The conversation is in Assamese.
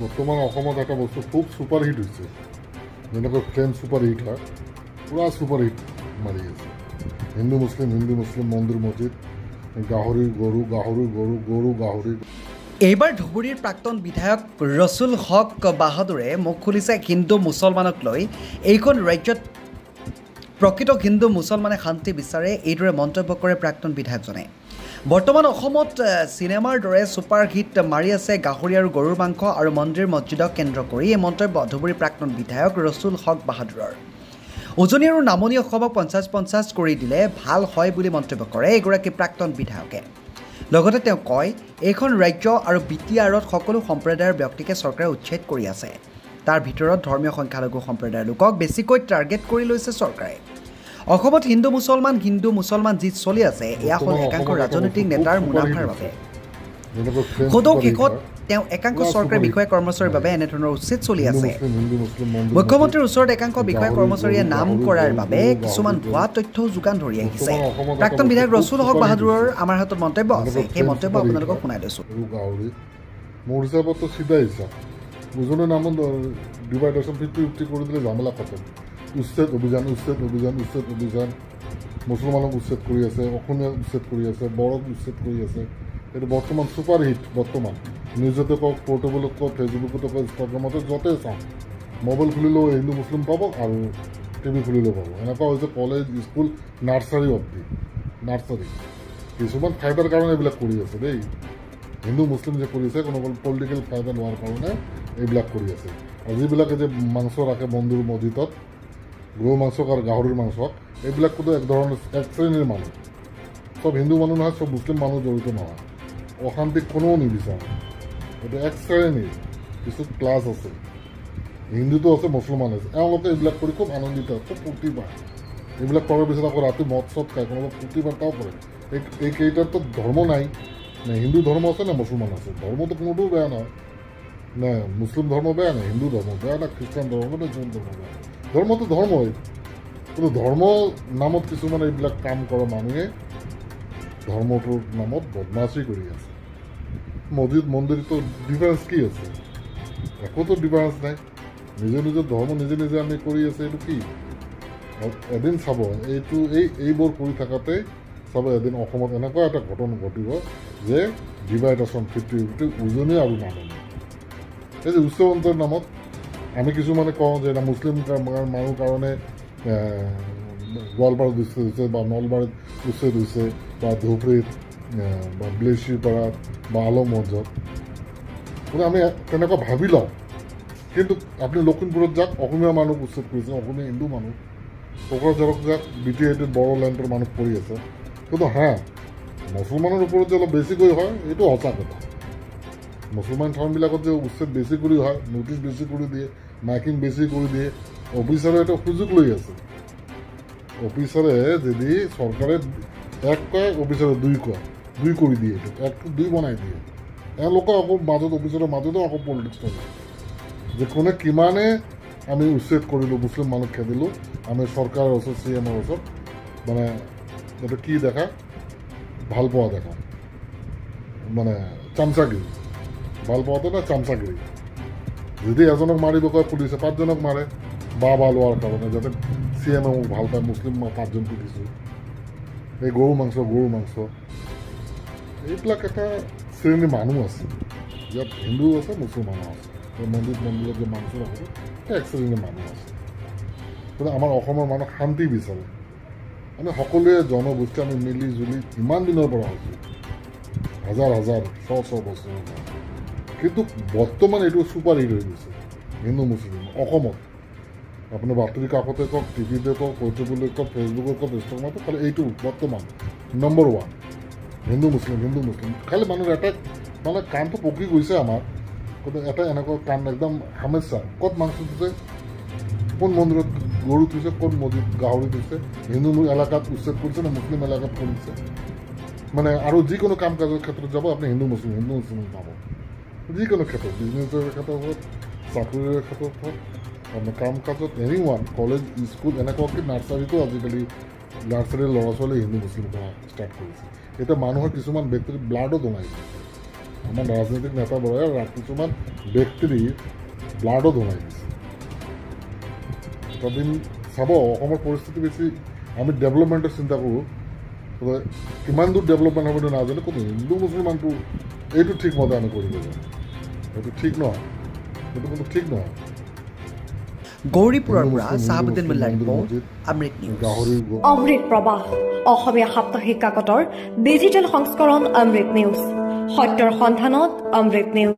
বৰ্তমান অসমত এটা বস্তু খুব ছুপাৰ হিট হৈছে, যেনেকৈ ফ্লেম ছুপাৰ হিট হয়, পূৰা ছুপাৰ হিট মাৰি আছে। হিন্দু মুছলিম মন্দিৰ মছজিদ, গাহৰি গৰু গাহৰি গৰু গৰু গাহৰি। এইবাৰ ধুবুৰীৰ প্ৰাক্তন বিধায়ক ৰছুল হক বাহাদুৰে মুখ খুলিছে হিন্দু মুছলমানক লৈ। এইখন ৰাজ্যত প্ৰকৃত হিন্দু মুছলমানে শান্তি বিচাৰে, এইদৰে মন্তব্য কৰে প্ৰাক্তন বিধায়কজনে। বৰ্তমান অসমত চিনেমাৰ দৰে ছুপাৰ হিট মাৰি আছে গাহৰি আৰু গৰুৰ মাংস আৰু মন্দিৰ মছজিদক কেন্দ্ৰ কৰি। এই মন্তব্য ধুবুৰীৰ প্ৰাক্তন বিধায়ক ৰছুল হক বাহাদুৰৰ। উজনি আৰু নামনি অসমক 50-50 কৰি দিলে ভাল হয় বুলি মন্তব্য কৰে এগৰাকী প্ৰাক্তন বিধায়কে। লগতে তেওঁ কয়, এইখন ৰাজ্য আৰু BTRত সকলো সম্প্ৰদায়ৰ ব্যক্তিকে চৰকাৰে উচ্ছেদ কৰি আছে। তাৰ ভিতৰত ধৰ্মীয় সংখ্যালঘু সম্প্ৰদায়ৰ লোকক বেছিকৈ টাৰ্গেট কৰি লৈছে চৰকাৰে। অসমত হিন্দু মুছলমান যি চলি আছে, এয়া হ'ল একাংশ ৰাজনৈতিক নেতাৰ মুনাফাৰ বাবে। সদৌ শেষত তেওঁ একাংশ চৰকাৰী বিষয়া কৰ্মচাৰীৰ বাবে এনেধৰণৰ উচ্ছেদ চলি আছে। মুখ্যমন্ত্ৰীৰ ওচৰত একাংশ বিষয়া কৰ্মচাৰীয়ে নাম কৰাৰ বাবে কিছুমান ভুৱা তথ্যও যোগান ধৰি আহিছে। প্ৰাক্তন বিধায়ক ৰছুল হক বাহাদুৰৰ আমাৰ হাতত মন্তব্য আছে, সেই মন্তব্য আপোনালোকক শুনাই লৈছোঁ। মোৰ হিচাপতো চিধা হিচাপ, উজনিৰ নামত ডিভাইডেশ্যন 50-50 কৰি দিলে ঝামেলা খতম। উচ্ছেদ অভিযান মুছলমানক উচ্ছেদ কৰি আছে, অসমীয়াক উচ্ছেদ কৰি আছে, বড়োক উচ্ছেদ কৰি আছে। এইটো বৰ্তমান ছুপাৰ হিট। বৰ্তমান নিউজতে কওক, পৰ্টেবলত কওক, ফেচবুকতে কওক, ইনষ্টাগ্ৰামতে য'তে চাওঁ, মোবাইল খুলিলেও হিন্দু মুছলিম পাব আৰু TV খুলিলেও পাব। এনেকুৱা হৈছে কলেজ, স্কুল, নাৰ্চাৰী অব্দি। কিছুমান ফাইদাৰ কাৰণে এইবিলাক কৰি আছে দেই। হিন্দু মুছলিম যে কৰি আছে, কোনো পলিটিকেল ফাইদা লোৱাৰ কাৰণে এইবিলাক কৰি আছে। আৰু যিবিলাকে যে মাংস ৰাখে মন্দিৰ মছজিদত, গৰু মাংস আৰু গাহৰিৰ মাংস, এইবিলাক কোনো এক ধৰণৰ এক শ্ৰেণীৰ মানুহ। চব হিন্দু মানুহ নহয়, চব মুছলিম মানুহ জড়িত নহয়। অশান্তি কোনেও নিবিচাৰে। এইটো এক শ্ৰেণীৰ কিছু ক্লাছ আছে, হিন্দুতো আছে, মুছলমান আছে। এওঁলোকে এইবিলাক কৰি খুব আনন্দিত, খুব ফূৰ্তি পায়। এইবিলাক কৰাৰ পিছত আকৌ ৰাতি মদ চদ খায়, কোনোবা ফূৰ্তি বাৰ্তাও কৰে। এইকেইটাৰতো ধৰ্ম নাই, নে হিন্দু ধৰ্ম আছে নে মুছলমান আছে। ধৰ্মটো কোনোটো বেয়া নহয়, নে মুছলিম ধৰ্ম বেয়া, নে হিন্দু ধৰ্ম বেয়া, নে খ্ৰীষ্টান ধৰ্ম, নে জৈন ধৰ্ম বেয়া। ধৰ্মটো ধৰ্মই, কিন্তু ধৰ্ম নামত কিছুমান এইবিলাক কাম কৰা মানুহে ধৰ্মটোৰ নামত বদমাচি কৰি আছে। মছজিদ মন্দিৰটো ডিফাৰেঞ্চ কি আছে? একোতো ডিফাৰেঞ্চ নাই। নিজৰ ধৰ্ম নিজে আমি কৰি আছে, এইটো কি? এদিন চাব, এইবোৰ কৰি থাকাতে চাব, এদিন অসমত এনেকুৱা এটা ঘটনা ঘটিব যে ডিভাইডেশ্যন 50-50 উজনি আৰু নামনি। এই যে উচ্চবন্তৰ নামত আমি কিছুমানে কওঁ যে এটা মুছলিম মানুহৰ কাৰণে গোৱালপাৰাত উচ্ছেদ হৈছে, বা নলবাৰীত উচ্ছেদ হৈছে, বা ধুবুৰীত বা বিলেশ্ৰীপাৰাত বা আলমগঞ্জত, মানে আমি তেনেকুৱা ভাবি লওঁ। কিন্তু আপুনি লখিমপুৰত যাওক, অসমীয়া মানুহ উচ্ছেদ কৰিছে, অসমীয়া হিন্দু মানুহ। কোকৰাঝাৰত যাওক, BTIত বড়োলেণ্ডৰ মানুহ পৰি আছে। কিন্তু মুছলমানৰ ওপৰত যে অলপ বেছিকৈ হয়, এইটো সঁচা কথা। মুছলমান ঠাইবিলাকত যে উচ্ছেদ বেছি কৰি হয়, নটিচ বেছি কৰি দিয়ে, মাইকিং বেছি কৰি দিয়ে, অফিচাৰে এটা সুযোগ লৈ আছে। অফিচাৰে যদি চৰকাৰে এক কয়, অফিচাৰে দুই কয়, দুই কৰি দিয়ে, এইটো একটো দুই বনাই দিয়ে। এওঁলোকে আকৌ মাজত, অফিচাৰৰ মাজতো আকৌ পলিটিক্স থাকে যে কোনে কিমানে আমি উচ্ছেদ কৰিলোঁ, মুছলিম মানুহ খেদিলোঁ, আমি চৰকাৰৰ ওচৰত, CMৰ ওচৰত মানে এইটো কি দেখা, ভাল পোৱা দেখা, মানে চামচাগিৰি। ভাল পোৱাটো না চামচাগিৰি। যদি এজনক মাৰিব কয় পুলিচে, 5জনক মাৰে বা লোৱাৰ কাৰণে, যাতে CMে মোক ভাল পায়, মুছলিম 5জন পিটিছোঁ। এই গৰু মাংস এইবিলাক এটা শ্ৰেণীৰ মানুহ আছে, ইয়াত হিন্দু আছে, মুছলমানো আছে। মন্দিৰত যে মাংস ৰাখে, এক শ্ৰেণীৰ মানুহ আছে। কিন্তু আমাৰ অসমৰ মানুহ শান্তি বিচাৰে। আমি সকলোৱে জনগোষ্ঠী আমি মিলি জুলি ইমান দিনৰ পৰা হৈছোঁ, হাজাৰ শ বছৰ। কিন্তু বৰ্তমান এইটো ছুপাৰ হিট হৈ গৈছে হিন্দু মুছলিম অসমত। আপুনি বাতৰি কাকতে কওক, TVতে কওক, পৰ্টেবলত কওক, ফেচবুকত কওক, ইনষ্টাগ্ৰামত, খালি এইটো বৰ্তমান নম্বৰ 1 হিন্দু মুছলিম। খালি মানুহৰ এটা মানে কামটো পকি গৈছে আমাৰ, কিন্তু এটা এনেকুৱা কাম একদম সমস্যা। ক'ত মাংস থৈছে, কোন মন্দিৰত গৰু থৈছে, কোন মছজিদ গাহৰি থৈছে, হিন্দু এলেকাত উচ্ছেদ কৰিছে নে মুছলিম এলেকাত কৰিছে। মানে আৰু যিকোনো কাম কাজৰ ক্ষেত্ৰত যাব, আপুনি হিন্দু মুছলিম পাব। যিকোনো ক্ষেত্ৰত, বিজনেছৰ ক্ষেত্ৰত হওক, চাকৰিৰ ক্ষেত্ৰত হওক, আপোনাৰ কাম কাজত, এনিৱান, কলেজ, স্কুল, এনেকুৱাকৈ নাৰ্চাৰীতো আজিকালি নাৰ্চাৰীৰ ল'ৰা ছোৱালী হিন্দু মুছলিম কৰা ষ্টাৰ্ট কৰিছে। এতিয়া মানুহৰ কিছুমান ব্যক্তিৰ ব্লাডো জমাইছে। আমাৰ ৰাজনৈতিক নেতাবোৰে কিছুমান ব্যক্তিৰ ব্লাডো ধোনাই দিছে এদিন চাব অসমৰ পৰিস্থিতি বেছি আমি ডেভেলপমেণ্টৰ চিন্তা কৰোঁ কিমান দূৰ ডেভেলপমেণ্ট হ'ব নাজানো কোনো হিন্দু মুছলমানটো এইটো ঠিকমতে আমি কৰিব যাওঁ সেইটো ঠিক নহয় সেইটো কোনো ঠিক নহয় গৌৰীপুৰৰ পৰা চাহাবুদ্দিন মোল্লাৰ ৰিপৰ্ট অমৃত নিউজ অমৃত প্ৰবাহ অসমীয়া সাপ্তাহিক কাকতৰ ডিজিটেল সংস্কৰণ অমৃত নিউজ সত্যৰ সন্ধানত অমৃত নিউজ